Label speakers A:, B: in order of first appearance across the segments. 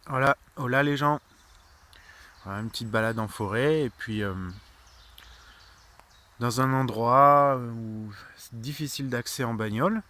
A: Voilà, hola les gens. Voilà, une petite balade en forêt et puis dans un endroit où c'est difficile d'accès en bagnole.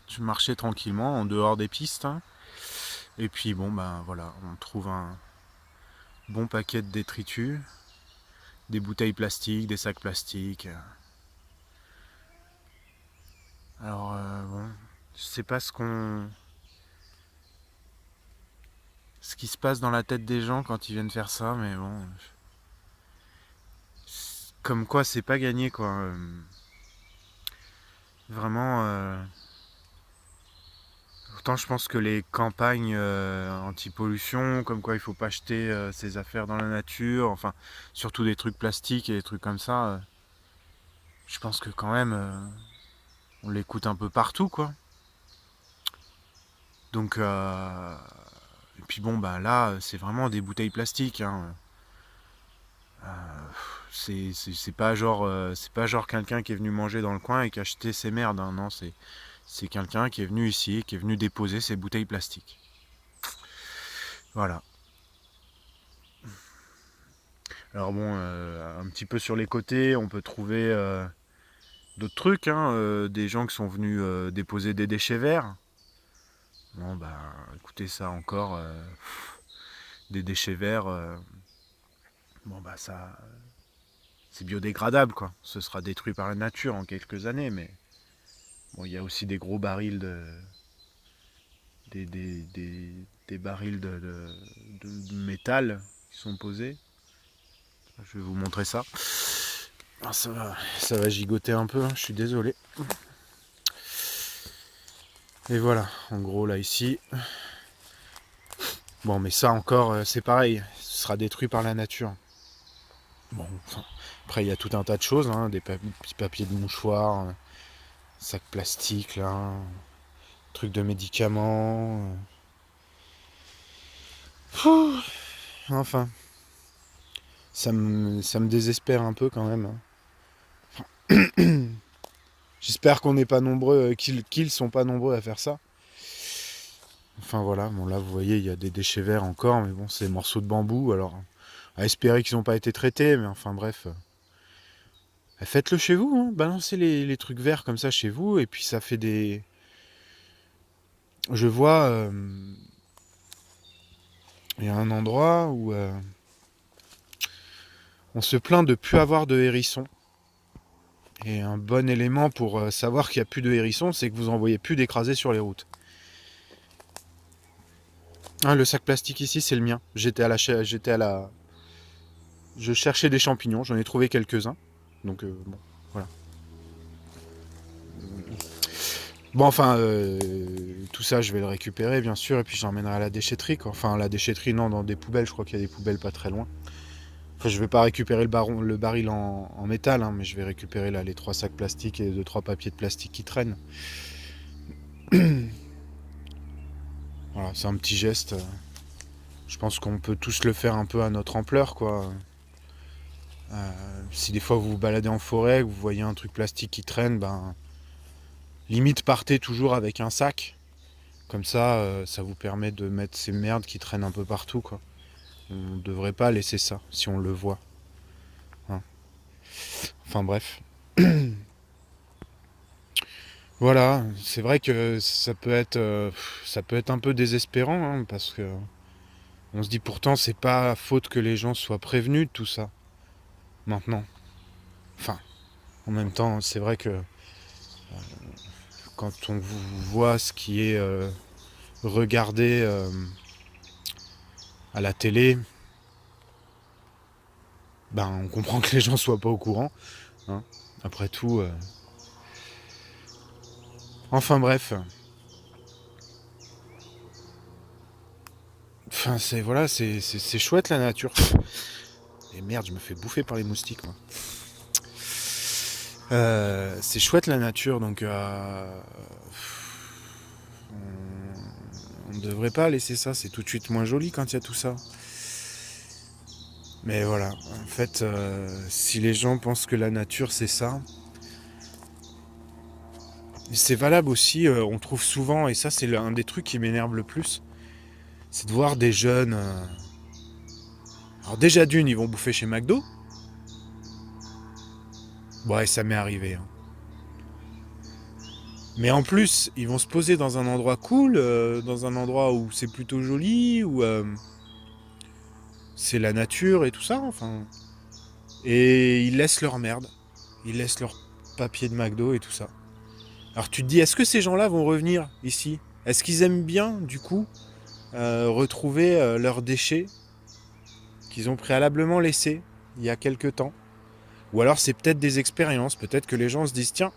A: Je marchais tranquillement en dehors des pistes, hein. Et puis bon ben voilà, on trouve un bon paquet de détritus, des bouteilles plastiques, des sacs plastiques. Alors bon, je sais pas ce qui se passe dans la tête des gens quand ils viennent faire ça, mais bon, comme quoi c'est pas gagné quoi. Vraiment. Pourtant, je pense que les campagnes anti-pollution, comme quoi il faut pas jeter ses affaires dans la nature, enfin, surtout des trucs plastiques et des trucs comme ça, je pense que quand même, on l'écoute un peu partout, quoi. Donc, et puis bon, bah là, c'est vraiment des bouteilles plastiques, hein. C'est pas genre quelqu'un qui est venu manger dans le coin et qui a acheté ses merdes, hein. Non, c'est quelqu'un qui est venu ici, qui est venu déposer ses bouteilles plastiques. Voilà. Alors bon, un petit peu sur les côtés, on peut trouver d'autres trucs, hein, des gens qui sont venus déposer des déchets verts. Bon bah écoutez ça encore, des déchets verts, bon bah ça c'est biodégradable quoi. Ce sera détruit par la nature en quelques années, mais bon il y a aussi des gros barils des barils de métal qui sont posés. Je vais vous montrer ça. Ah, ça va gigoter un peu, hein, je suis désolé. Et voilà, en gros là ici. Bon, mais ça encore, c'est pareil, ce sera détruit par la nature. Bon, enfin, après il y a tout un tas de choses, hein, des petits papiers de mouchoirs, sacs plastiques là, trucs de médicaments. Enfin, ça me désespère un peu quand même, hein. J'espère qu'on n'est pas nombreux, qu'ils sont pas nombreux à faire ça. Enfin voilà, bon là vous voyez il y a des déchets verts encore, mais bon c'est des morceaux de bambou, alors à espérer qu'ils n'ont pas été traités, mais enfin bref. Faites-le chez vous, hein. Balancez les trucs verts comme ça chez vous, et puis ça fait des... Je vois, il y a un endroit où on se plaint de plus avoir de hérissons. Et un bon élément pour savoir qu'il n'y a plus de hérissons, c'est que vous en voyez plus d'écrasés sur les routes. Hein, le sac plastique ici, c'est le mien. Je cherchais des champignons, j'en ai trouvé quelques-uns. Donc bon, voilà. Bon, enfin, tout ça, je vais le récupérer, bien sûr, et puis j'emmènerai à la déchetterie, quoi. Enfin, la déchetterie, non, dans des poubelles, je crois qu'il y a des poubelles pas très loin. Enfin, je vais pas récupérer le baril en métal, hein, mais je vais récupérer là les 3 sacs plastiques et 2 3 papiers de plastique qui traînent. Voilà, c'est un petit geste. Je pense qu'on peut tous le faire un peu à notre ampleur, quoi. Si des fois vous vous baladez en forêt, que vous voyez un truc plastique qui traîne, ben limite partez toujours avec un sac. Comme ça, ça vous permet de mettre ces merdes qui traînent un peu partout, quoi. On ne devrait pas laisser ça si on le voit, hein. Enfin bref. Voilà, c'est vrai que ça peut être un peu désespérant, hein, parce que on se dit pourtant c'est pas faute que les gens soient prévenus de tout ça maintenant. Enfin, en même temps, c'est vrai que quand on voit ce qui est regardé à la télé, ben on comprend que les gens soient pas au courant, hein. Après tout, enfin bref. Enfin c'est voilà, c'est chouette la nature. Et merde, je me fais bouffer par les moustiques, moi. C'est chouette la nature, donc on ne devrait pas laisser ça. C'est tout de suite moins joli quand il y a tout ça. Mais voilà, en fait, si les gens pensent que la nature c'est ça, c'est valable aussi. On trouve souvent, et ça c'est un des trucs qui m'énerve le plus, c'est de voir des jeunes... Alors déjà d'une, ils vont bouffer chez McDo. Ouais, ça m'est arrivé. Hein. Mais en plus, ils vont se poser dans un endroit cool, dans un endroit où c'est plutôt joli, où c'est la nature et tout ça, enfin. Et ils laissent leur merde. Ils laissent leur papier de McDo et tout ça. Alors tu te dis, est-ce que ces gens-là vont revenir ici? Est-ce qu'ils aiment bien, du coup, retrouver leurs déchets qu'ils ont préalablement laissés il y a quelques temps? Ou alors c'est peut-être des expériences, peut-être que les gens se disent, tiens,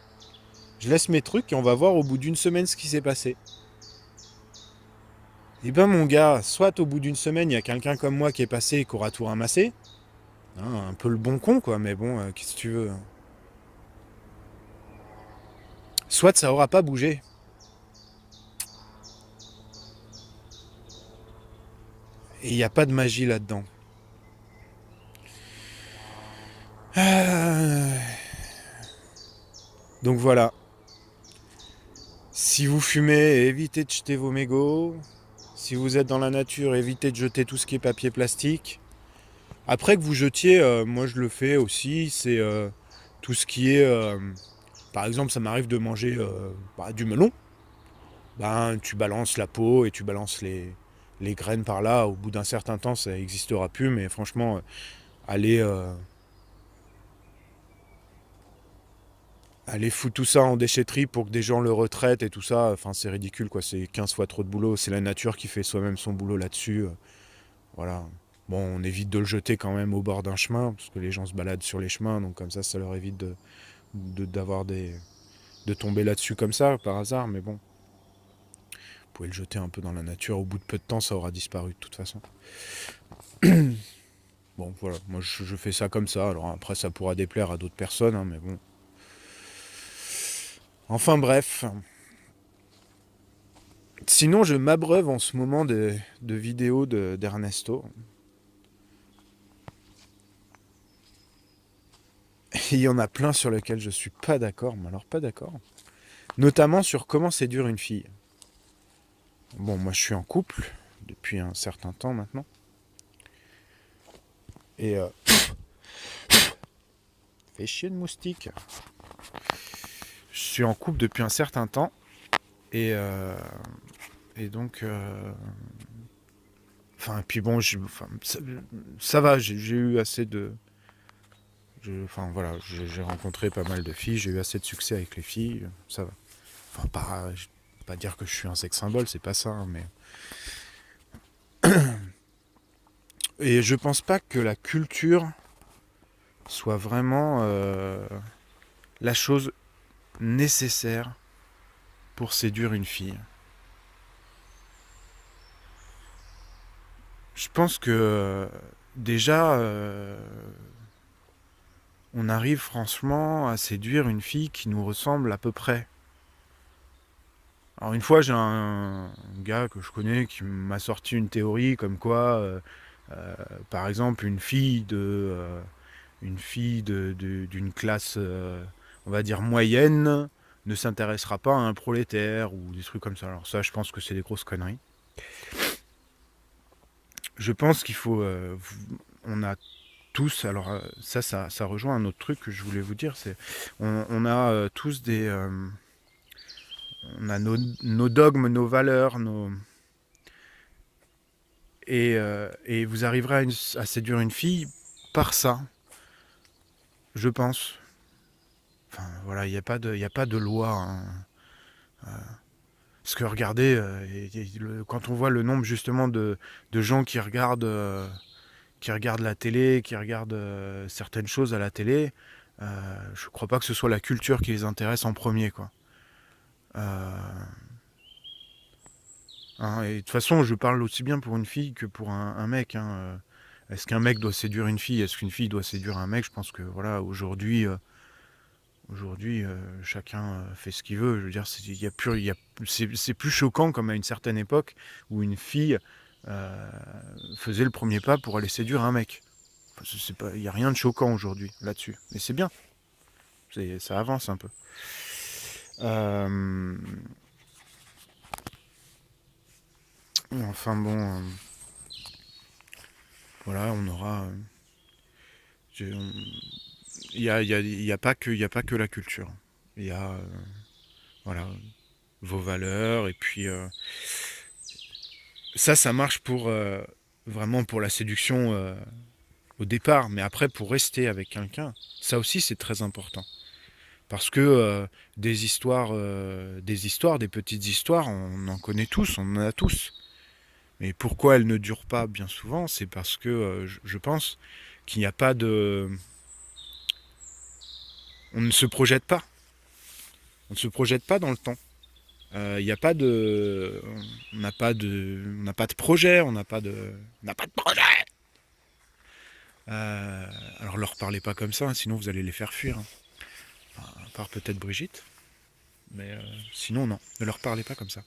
A: je laisse mes trucs et on va voir au bout d'une semaine ce qui s'est passé. Eh ben mon gars, soit au bout d'une semaine, il y a quelqu'un comme moi qui est passé et qui aura tout ramassé. Hein, un peu le bon con, quoi, mais bon, qu'est-ce que tu veux. Soit ça aura pas bougé. Et il n'y a pas de magie là-dedans. Ah. Donc voilà. Si vous fumez, évitez de jeter vos mégots. Si vous êtes dans la nature, évitez de jeter tout ce qui est papier plastique. Après que vous jetiez, moi je le fais aussi, c'est tout ce qui est... par exemple, ça m'arrive de manger du melon. Ben, tu balances la peau et tu balances les graines par là. Au bout d'un certain temps, ça n'existera plus. Mais franchement, allez, allez foutre tout ça en déchetterie pour que des gens le retraitent et tout ça. Enfin, c'est ridicule, quoi. C'est 15 fois trop de boulot. C'est la nature qui fait soi-même son boulot là-dessus. Voilà. Bon, on évite de le jeter quand même au bord d'un chemin, parce que les gens se baladent sur les chemins, donc comme ça leur évite d'avoir de tomber là-dessus comme ça, par hasard. Mais bon, vous pouvez le jeter un peu dans la nature. Au bout de peu de temps, ça aura disparu de toute façon. Bon, voilà, moi je fais ça comme ça. Alors après, ça pourra déplaire à d'autres personnes, hein, mais bon. Enfin bref. Sinon, je m'abreuve en ce moment de vidéos d'Ernesto. Et il y en a plein sur lesquels je suis pas d'accord, mais alors pas d'accord. Notamment sur comment séduire une fille. Bon, moi je suis en couple depuis un certain temps maintenant. Et fait chier de moustique. Je suis en couple depuis un certain temps. Et, euh, et donc... Enfin, puis bon, ça va, j'ai eu assez de... Enfin voilà, j'ai rencontré pas mal de filles, j'ai eu assez de succès avec les filles, ça va. Enfin, je vais pas dire que je suis un sex symbole, c'est pas ça, hein, mais... Et je pense pas que la culture soit vraiment la chose nécessaire pour séduire une fille. Je pense que déjà, on arrive franchement à séduire une fille qui nous ressemble à peu près. Alors une fois, j'ai un gars que je connais qui m'a sorti une théorie comme quoi, par exemple, une fille d'une classe, on va dire moyenne, ne s'intéressera pas à un prolétaire ou des trucs comme ça. Alors ça, je pense que c'est des grosses conneries. Je pense qu'il faut, on a tous, alors ça rejoint un autre truc que je voulais vous dire, c'est on a tous on a nos dogmes, nos valeurs, et vous arriverez à séduire une fille par ça, je pense. Enfin voilà, il y a pas de loi. Hein. Parce que regardez, quand on voit le nombre justement de gens qui regardent la télé, qui regardent certaines choses à la télé, je crois pas que ce soit la culture qui les intéresse en premier, quoi. Euh, hein, et de toute façon, je parle aussi bien pour une fille que pour un mec. Hein. Est-ce qu'un mec doit séduire une fille? Est-ce qu'une fille doit séduire un mec? Je pense que voilà, aujourd'hui, chacun fait ce qu'il veut. Je veux dire, c'est plus choquant comme à une certaine époque où une fille faisait le premier pas pour aller séduire un mec. Enfin, il n'y a rien de choquant aujourd'hui là-dessus. Mais c'est bien. Ça avance un peu. Euh, Enfin bon, voilà, on aura... Il n'y a, y a pas que, y a pas que la culture. Il y a, voilà, vos valeurs, et puis ça marche pour vraiment pour la séduction au départ, mais après pour rester avec quelqu'un, ça aussi c'est très important. Parce que des histoires, des petites histoires, on en connaît tous, on en a tous. Mais pourquoi elles ne durent pas bien souvent, c'est parce que je pense qu'il n'y a pas de... On ne se projette pas. On ne se projette pas dans le temps. Il n'y a pas de... On n'a pas de projet, on n'a pas de projet. Alors leur parlez pas comme ça, hein, sinon vous allez les faire fuir. Hein. Enfin, à part peut-être Brigitte. Mais sinon non, ne leur parlez pas comme ça.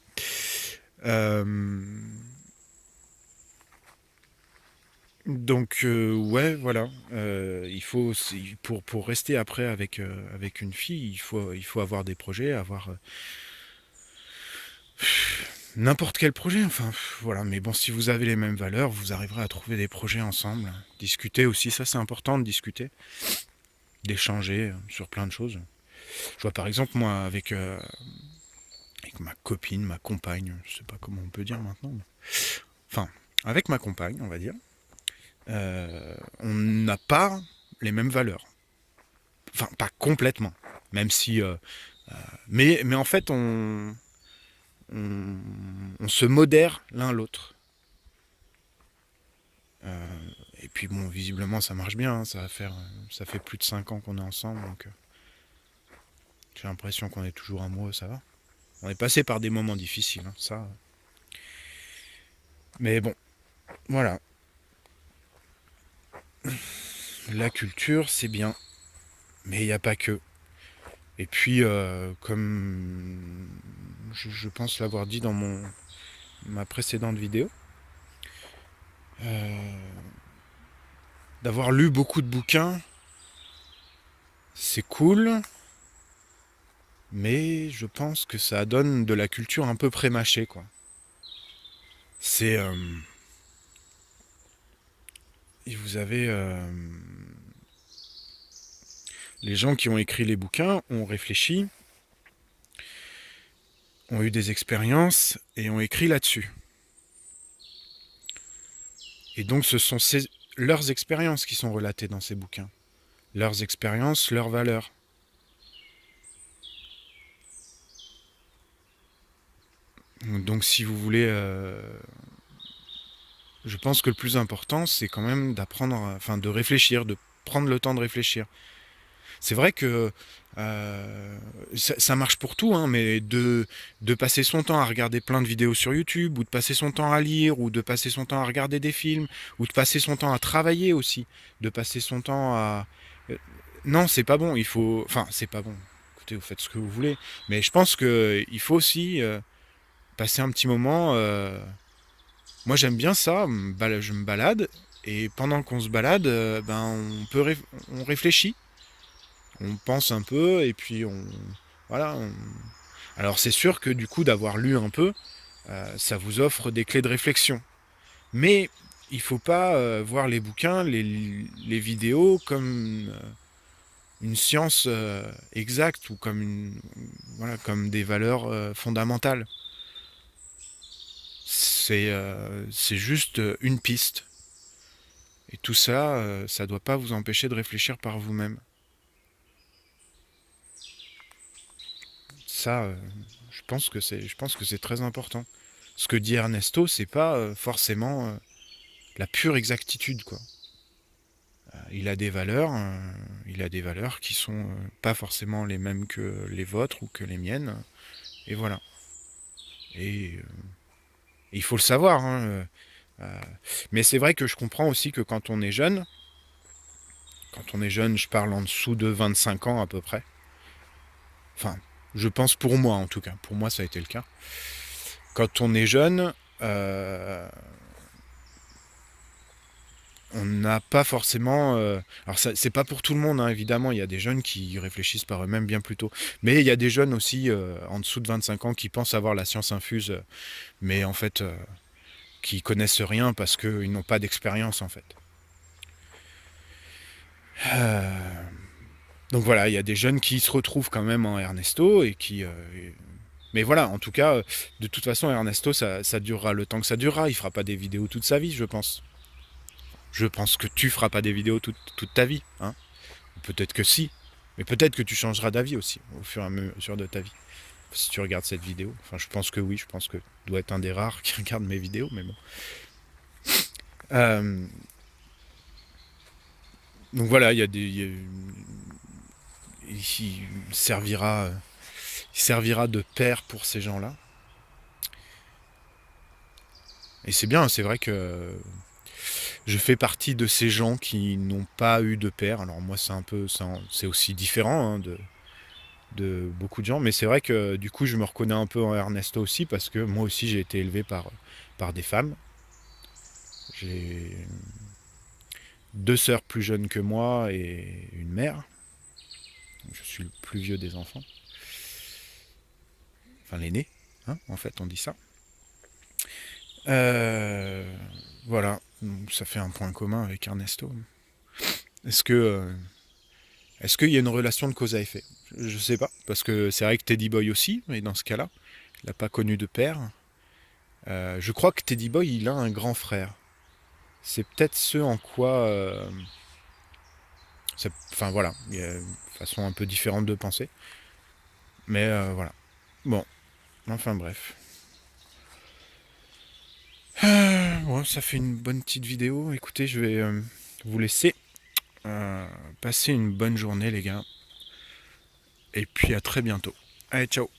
A: Euh, Donc ouais, voilà. Il faut pour rester après avec une fille, il faut avoir des projets, avoir n'importe quel projet. Enfin voilà. Mais bon, si vous avez les mêmes valeurs, vous arriverez à trouver des projets ensemble. Discuter aussi, ça c'est important de discuter, d'échanger sur plein de choses. Je vois par exemple moi avec ma copine, ma compagne, je sais pas comment on peut dire maintenant. Enfin avec ma compagne, on va dire. On n'a pas les mêmes valeurs. Enfin, pas complètement. Même si. Mais en fait, on, on se modère l'un l'autre. Et puis bon, visiblement, ça marche bien. Hein, ça fait plus de 5 ans qu'on est ensemble. Donc j'ai l'impression qu'on est toujours amoureux, ça va. On est passé par des moments difficiles, hein, ça. Mais bon, voilà. La culture, c'est bien. Mais il n'y a pas que. Et puis, comme je pense l'avoir dit dans ma précédente vidéo, d'avoir lu beaucoup de bouquins, c'est cool, mais je pense que ça donne de la culture un peu prémâchée, quoi. C'est... et vous avez... les gens qui ont écrit les bouquins ont réfléchi, ont eu des expériences et ont écrit là-dessus. Et donc ce sont leurs expériences qui sont relatées dans ces bouquins. Leurs expériences, leurs valeurs. Donc si vous voulez... je pense que le plus important, c'est quand même d'apprendre, enfin de réfléchir, de prendre le temps de réfléchir. C'est vrai que ça marche pour tout, hein, mais de passer son temps à regarder plein de vidéos sur YouTube, ou de passer son temps à lire, ou de passer son temps à regarder des films, ou de passer son temps à travailler aussi, de passer son temps à... non, c'est pas bon, il faut... Enfin, c'est pas bon. Écoutez, vous faites ce que vous voulez. Mais je pense qu'il faut aussi passer un petit moment... Moi, j'aime bien ça, je me balade, et pendant qu'on se balade, ben, on réfléchit. On pense un peu et puis on voilà. Alors c'est sûr que du coup d'avoir lu un peu, ça vous offre des clés de réflexion. Mais il faut pas voir les bouquins, les vidéos comme une science exacte ou comme voilà comme des valeurs fondamentales. C'est juste une piste. Et tout ça, ça doit pas vous empêcher de réfléchir par vous-même. Ça, je pense que c'est très important. Ce que dit Ernesto, c'est pas forcément la pure exactitude, quoi. Il a des valeurs qui sont pas forcément les mêmes que les vôtres ou que les miennes, et voilà. Et il faut le savoir. Hein, mais c'est vrai que je comprends aussi que quand on est jeune, je parle en dessous de 25 ans à peu près. Enfin, je pense pour moi en tout cas. Pour moi, ça a été le cas. Quand on est jeune, on n'a pas forcément... alors c'est pas pour tout le monde, hein, évidemment, il y a des jeunes qui réfléchissent par eux-mêmes bien plus tôt. Mais il y a des jeunes aussi en dessous de 25 ans qui pensent avoir la science infuse. Mais en fait, qui connaissent rien parce qu'ils n'ont pas d'expérience en fait. Donc voilà, il y a des jeunes qui se retrouvent quand même en Ernesto et qui... mais voilà, en tout cas, de toute façon, Ernesto, ça durera le temps que ça durera. Il fera pas des vidéos toute sa vie, je pense. Je pense que tu feras pas des vidéos toute ta vie. Hein. Peut-être que si. Mais peut-être que tu changeras d'avis aussi au fur et à mesure de ta vie. Si tu regardes cette vidéo. Enfin, je pense que oui. Je pense que tu dois être un des rares qui regarde mes vidéos. Mais bon. Donc voilà, il y a des... il servira de père pour ces gens-là. Et c'est bien, c'est vrai que je fais partie de ces gens qui n'ont pas eu de père. Alors moi, c'est aussi différent hein, de beaucoup de gens, mais c'est vrai que du coup, je me reconnais un peu en Ernesto aussi parce que moi aussi, j'ai été élevé par des femmes. J'ai 2 sœurs plus jeunes que moi et une mère. Je suis le plus vieux des enfants. Enfin, l'aîné, hein, en fait, on dit ça. Voilà, donc, ça fait un point commun avec Ernesto. Est-ce que est-ce qu'il y a une relation de cause à effet? Je sais pas, parce que c'est vrai que Teddy Boy aussi, mais dans ce cas-là, il n'a pas connu de père. Je crois que Teddy Boy, il a un grand frère. C'est peut-être ce en quoi... enfin voilà, il y a une façon un peu différente de penser. Mais voilà. Bon, enfin bref. Bon, ça fait une bonne petite vidéo. Écoutez, je vais vous laisser. Passer une bonne journée les gars. Et puis à très bientôt. Allez, ciao.